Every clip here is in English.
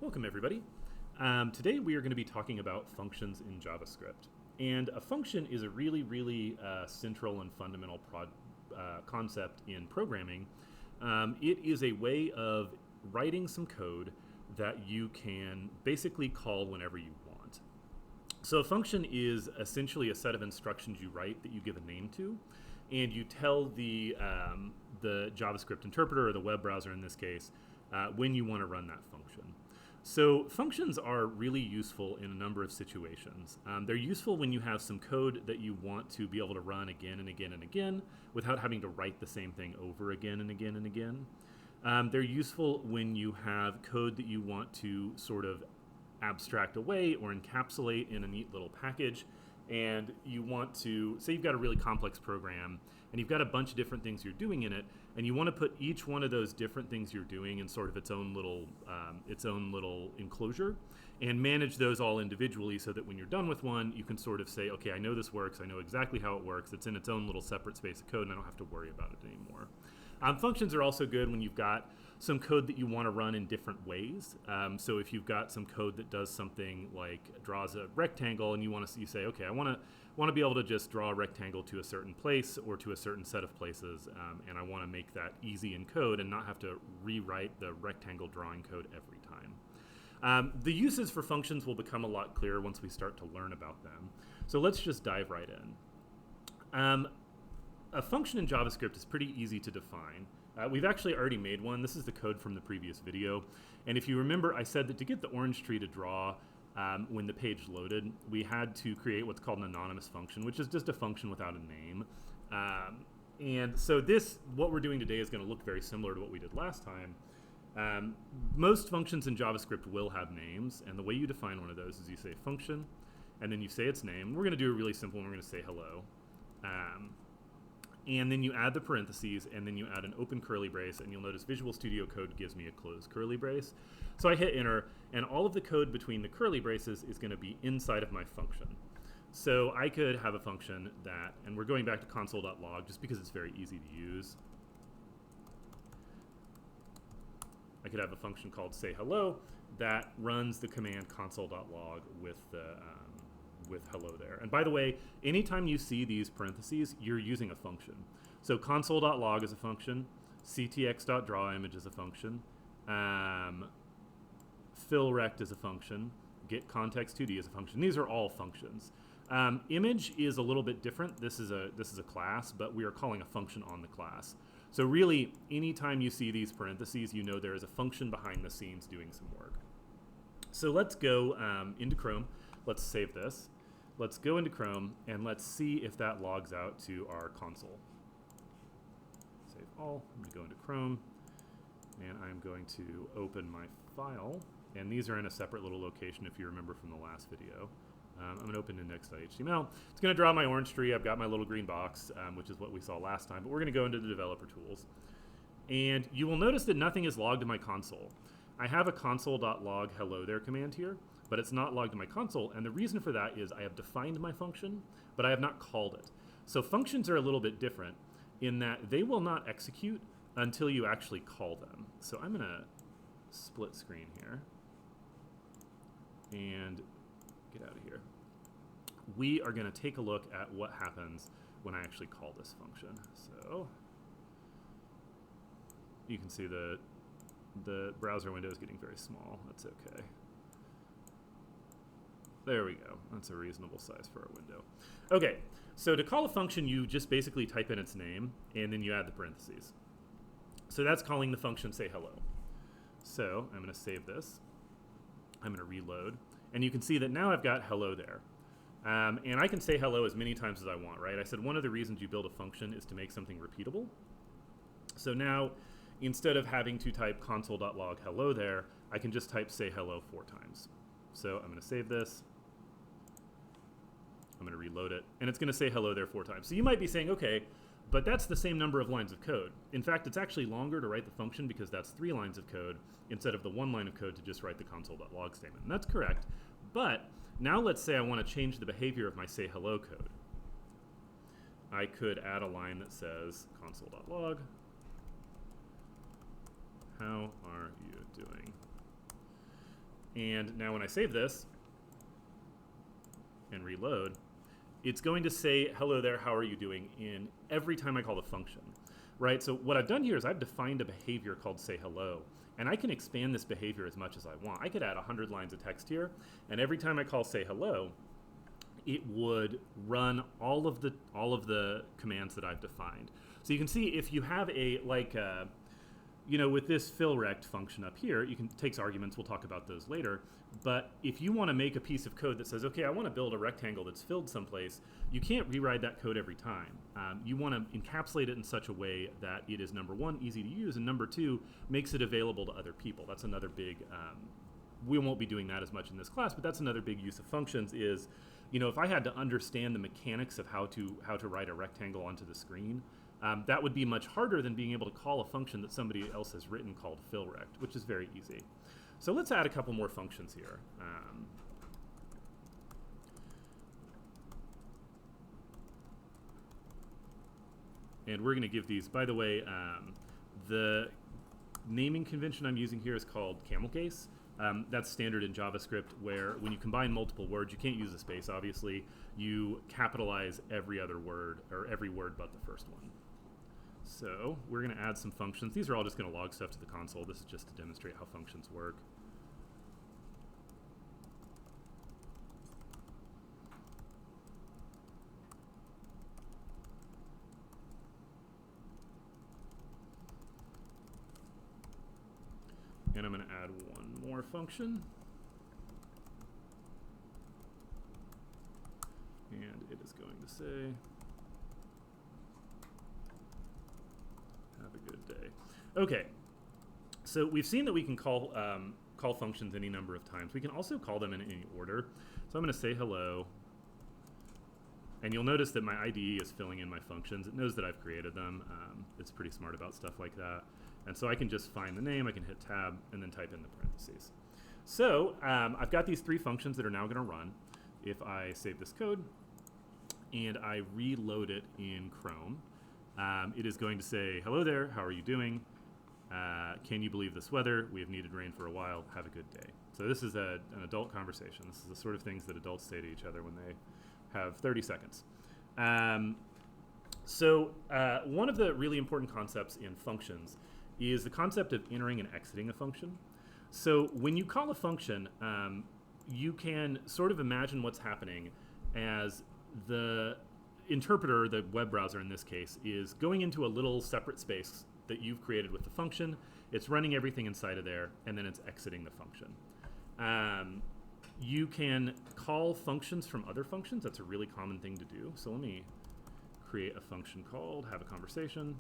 Welcome everybody. Today we are going to be talking about functions in JavaScript. And a function is a really central and fundamental concept in programming. It is a way of writing some code that you can basically call whenever you want. So a function is essentially a set of instructions you write that you give a name to, and you tell the JavaScript interpreter, or the web browser in this case, when you want to run that function. So functions are really useful in a number of situations. They're useful when you have some code that you want to be able to run again and again and again without having to write the same thing over again and again and again. They're useful when you have code that you want to sort of abstract away or encapsulate in a neat little package, and you want to, say you've got a really complex program and you've got a bunch of different things you're doing in it, and you want to put each one of those different things you're doing in sort of its own little enclosure and manage those all individually so that when you're done with one, you can sort of say, okay, I know this works, I know exactly how it works, it's in its own little separate space of code and I don't have to worry about it anymore. Functions are also good when you've got some code that you want to run in different ways. So if you've got some code that does something like draws a rectangle, and you say, okay, I want to be able to just draw a rectangle to a certain place or to a certain set of places, and I want to make that easy in code and not have to rewrite the rectangle drawing code every time. The uses for functions will become a lot clearer once we start to learn about them. So let's just dive right in. A function in JavaScript is pretty easy to define. We've actually already made one. This is the code from the previous video. And if you remember, I said that to get the orange tree to draw when the page loaded, we had to create what's called an anonymous function, which is just a function without a name. And so what we're doing today is going to look very similar to what we did last time. Most functions in JavaScript will have names, and the way you define one of those is you say function, and then you say its name. We're going to do it really simple, and we're going to say hello. And then you add the parentheses, and then you add an open curly brace, and you'll notice Visual Studio Code gives me a closed curly brace. So I hit enter, and all of the code between the curly braces is going to be inside of my function. So I could have a function that, and we're going back to console.log just because it's very easy to use. I could have a function called say hello that runs the command console.log with hello there. And by the way, anytime you see these parentheses, you're using a function. So console.log is a function, ctx.drawImage is a function, fillRect is a function, getContext2D is a function. These are all functions. Image is a little bit different. This is a class, but we are calling a function on the class. So really, anytime you see these parentheses, you know there is a function behind the scenes doing some work. So let's go into Chrome. Let's save this. Let's go into Chrome, and let's see if that logs out to our console. Save all. I'm going to go into Chrome, and I'm going to open my file. And these are in a separate little location if you remember from the last video. I'm going to open index.html. It's going to draw my orange tree. I've got my little green box, which is what we saw last time. But we're going to go into the developer tools. And you will notice that nothing is logged in my console. I have a console.log hello there command here, but it's not logged in my console. And the reason for that is I have defined my function, but I have not called it. So functions are a little bit different in that they will not execute until you actually call them. So I'm going to split screen here and get out of here. We are going to take a look at what happens when I actually call this function. So you can see the browser window is getting very small. That's okay. There we go. That's a reasonable size for a window. Okay, so to call a function, you just basically type in its name, and then you add the parentheses. So that's calling the function say hello. So I'm going to save this. I'm going to reload. And you can see that now I've got hello there. And I can say hello as many times as I want, right? I said one of the reasons you build a function is to make something repeatable. So now, instead of having to type console.log hello there, I can just type say hello 4 times. So I'm going to save this. I'm going to reload it. And it's going to say hello there 4 times. So you might be saying, okay, but that's the same number of lines of code. In fact, it's actually longer to write the function because that's 3 lines of code instead of the 1 line of code to just write the console.log statement. And that's correct. But now let's say I want to change the behavior of my say hello code. I could add a line that says console.log how are you doing? And now when I save this and reload, it's going to say, hello there, how are you doing, in every time I call the function, right? So what I've done here is I've defined a behavior called say hello, and I can expand this behavior as much as I want. I could add 100 lines of text here, and every time I call say hello, it would run all of the commands that I've defined. So you can see if you have with this fillRect function up here, you can takes arguments. We'll talk about those later. But if you want to make a piece of code that says, okay, I want to build a rectangle that's filled someplace, you can't rewrite that code every time. You want to encapsulate it in such a way that it is, number one, easy to use, and number two, makes it available to other people. That's another big, we won't be doing that as much in this class, but that's another big use of functions is, if I had to understand the mechanics of how to write a rectangle onto the screen, that would be much harder than being able to call a function that somebody else has written called fillRect, which is very easy. So let's add a couple more functions here. And we're going to give these, by the way, the naming convention I'm using here is called camel case. That's standard in JavaScript, where when you combine multiple words, you can't use a space, obviously. You capitalize every other word, or every word but the first one. So we're going to add some functions. These are all just going to log stuff to the console. This is just to demonstrate how functions work. And I'm going to add one more function. And it is going to say, have a good day. Okay, so we've seen that we can call functions any number of times. We can also call them in any order. So I'm going to say hello. And you'll notice that my IDE is filling in my functions. It knows that I've created them. It's pretty smart about stuff like that. And so I can just find the name, I can hit tab, and then type in the parentheses. So I've got these three functions that are now going to run. If I save this code and I reload it in Chrome, it is going to say, hello there, how are you doing? Can you believe this weather? We have needed rain for a while. Have a good day. So this is an adult conversation. This is the sort of things that adults say to each other when they have 30 seconds. So one of the really important concepts in functions is the concept of entering and exiting a function. So when you call a function, you can sort of imagine what's happening as the interpreter, the web browser in this case, is going into a little separate space that you've created with the function. It's running everything inside of there, and then it's exiting the function. You can call functions from other functions. That's a really common thing to do. So let me create a function called have a conversation.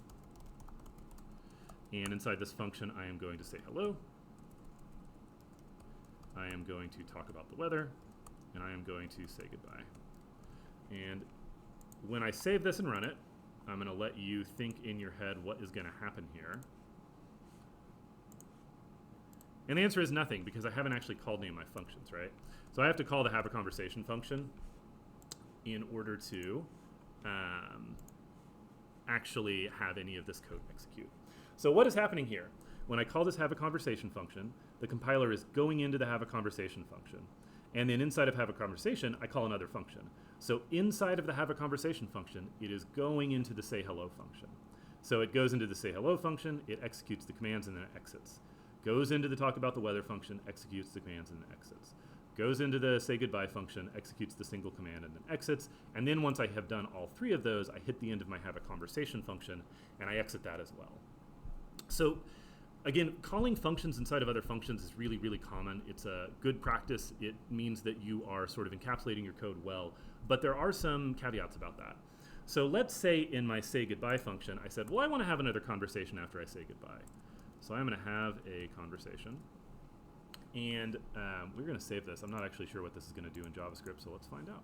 And inside this function, I am going to say hello. I am going to talk about the weather, and I am going to say goodbye. And when I save this and run it, I'm going to let you think in your head what is going to happen here. And the answer is nothing, because I haven't actually called any of my functions, right? So I have to call the have a conversation function in order to actually have any of this code execute. So what is happening here? When I call this have a conversation function, the compiler is going into the have a conversation function. And then inside of have a conversation, I call another function. So inside of the have a conversation function, it is going into the say hello function. So it goes into the say hello function, it executes the commands, and then it exits. Goes into the talk about the weather function, executes the commands, and then exits. Goes into the say goodbye function, executes the single command, and then exits. And then once I have done all three of those, I hit the end of my have a conversation function, and I exit that as well. So again, calling functions inside of other functions is really, really common. It's a good practice. It means that you are sort of encapsulating your code well. But there are some caveats about that. So let's say in my say goodbye function, I said, well, I want to have another conversation after I say goodbye. So I'm going to have a conversation. And we're going to save this. I'm not actually sure what this is going to do in JavaScript, so let's find out.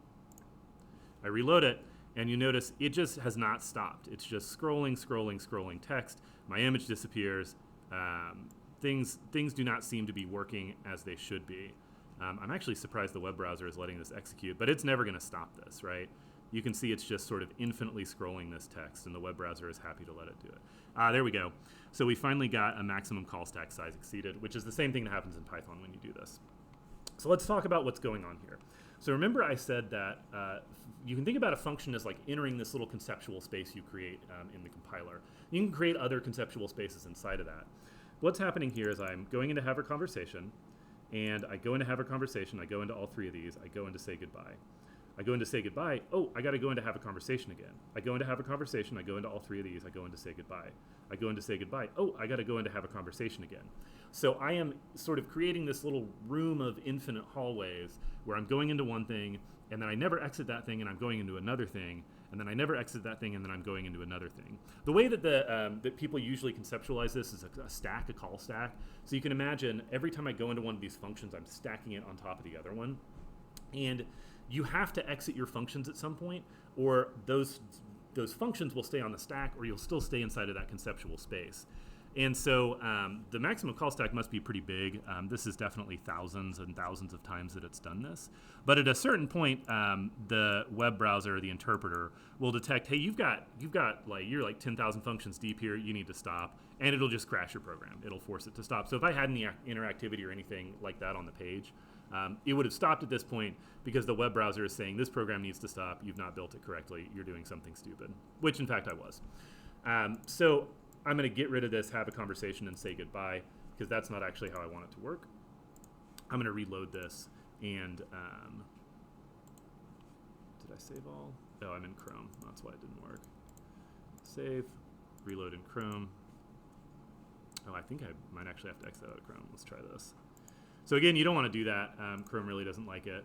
I reload it, and you notice it just has not stopped. It's just scrolling, scrolling, scrolling text. My image disappears. Things do not seem to be working as they should be. I'm actually surprised the web browser is letting this execute, but it's never going to stop this, right? You can see it's just sort of infinitely scrolling this text, and the web browser is happy to let it do it. There we go. So we finally got a maximum call stack size exceeded, which is the same thing that happens in Python when you do this. So let's talk about what's going on here. So remember I said that you can think about a function as like entering this little conceptual space you create in the compiler. You can create other conceptual spaces inside of that. What's happening here is I'm going into have a conversation, and I go into have a conversation, I go into all three of these, I go into say goodbye. I go into say goodbye, oh, I gotta go into have a conversation again. I go into have a conversation, I go into all three of these, I go into say goodbye. I go into say goodbye, oh, I gotta go into have a conversation again. So I am sort of creating this little room of infinite hallways where I'm going into one thing, and then I never exit that thing, and I'm going into another thing, and then I never exit that thing, and then I'm going into another thing. The way that that people usually conceptualize this is a stack, a call stack. So you can imagine every time I go into one of these functions, I'm stacking it on top of the other one. And you have to exit your functions at some point, or those functions will stay on the stack, or you'll still stay inside of that conceptual space. And so the maximum call stack must be pretty big. This is definitely thousands and thousands of times that it's done this. But at a certain point, the web browser, the interpreter, will detect, hey, you're like 10,000 functions deep here. You need to stop, and it'll just crash your program. It'll force it to stop. So if I had any interactivity or anything like that on the page, it would have stopped at this point because the web browser is saying this program needs to stop. You've not built it correctly. You're doing something stupid, which in fact I was. So I'm going to get rid of this, have a conversation, and say goodbye, because that's not actually how I want it to work. I'm going to reload this, and did I save all? Oh, I'm in Chrome. That's why it didn't work. Save, reload in Chrome. Oh, I think I might actually have to exit out of Chrome. Let's try this. So again, you don't want to do that. Chrome really doesn't like it.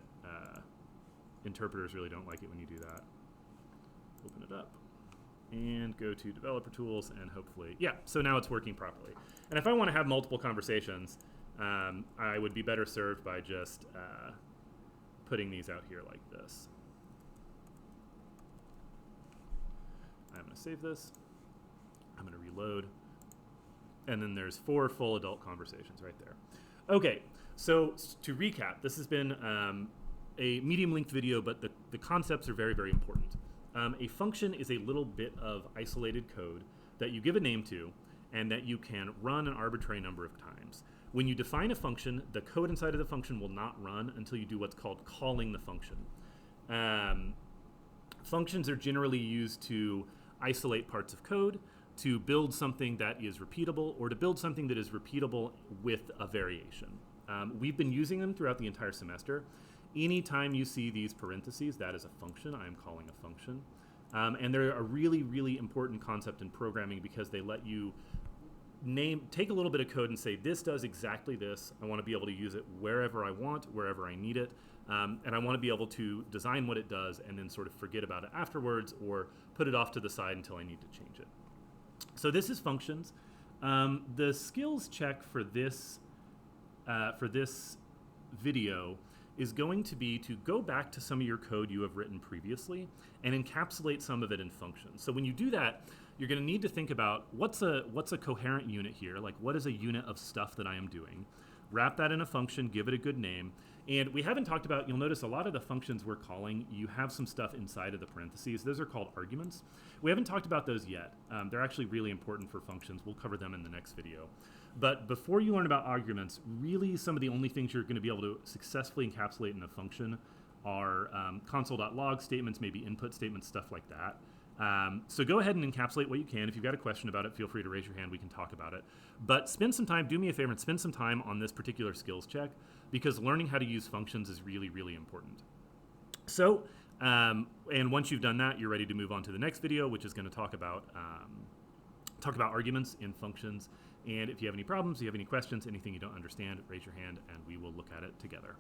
Interpreters really don't like it when you do that. Open it up and go to developer tools, and hopefully, yeah, so now it's working properly. And if I want to have multiple conversations, I would be better served by just putting these out here like this. I'm going to save this. I'm going to reload. And then there's 4 full adult conversations right there. Okay, so to recap, this has been a medium-length video, but the concepts are very, very important. A function is a little bit of isolated code that you give a name to and that you can run an arbitrary number of times. When you define a function, the code inside of the function will not run until you do what's called calling the function. Functions are generally used to isolate parts of code, to build something that is repeatable, or to build something that is repeatable with a variation. We've been using them throughout the entire semester. Anytime you see these parentheses, that is a function. I am calling a function. And they're a really, really important concept in programming because they let you take a little bit of code and say, this does exactly this. I want to be able to use it wherever I want, wherever I need it. And I want to be able to design what it does and then sort of forget about it afterwards or put it off to the side until I need to change it. So this is functions. The skills check for this video is going to be to go back to some of your code you have written previously and encapsulate some of it in functions. So when you do that, you're going to need to think about what's a coherent unit here, like what is a unit of stuff that I am doing, wrap that in a function, give it a good name. And we haven't talked about, you'll notice a lot of the functions we're calling, you have some stuff inside of the parentheses. Those are called arguments. We haven't talked about those yet. They're actually really important for functions. We'll cover them in the next video. But before you learn about arguments, really some of the only things you're going to be able to successfully encapsulate in a function are console.log statements, maybe input statements, stuff like that. So go ahead and encapsulate what you can. If you've got a question about it, feel free to raise your hand. We can talk about it. But spend some time, do me a favor, and spend some time on this particular skills check because learning how to use functions is really, really important. So, and once you've done that, you're ready to move on to the next video, which is going to talk about arguments in functions. And if you have any problems, you have any questions, anything you don't understand, raise your hand and we will look at it together.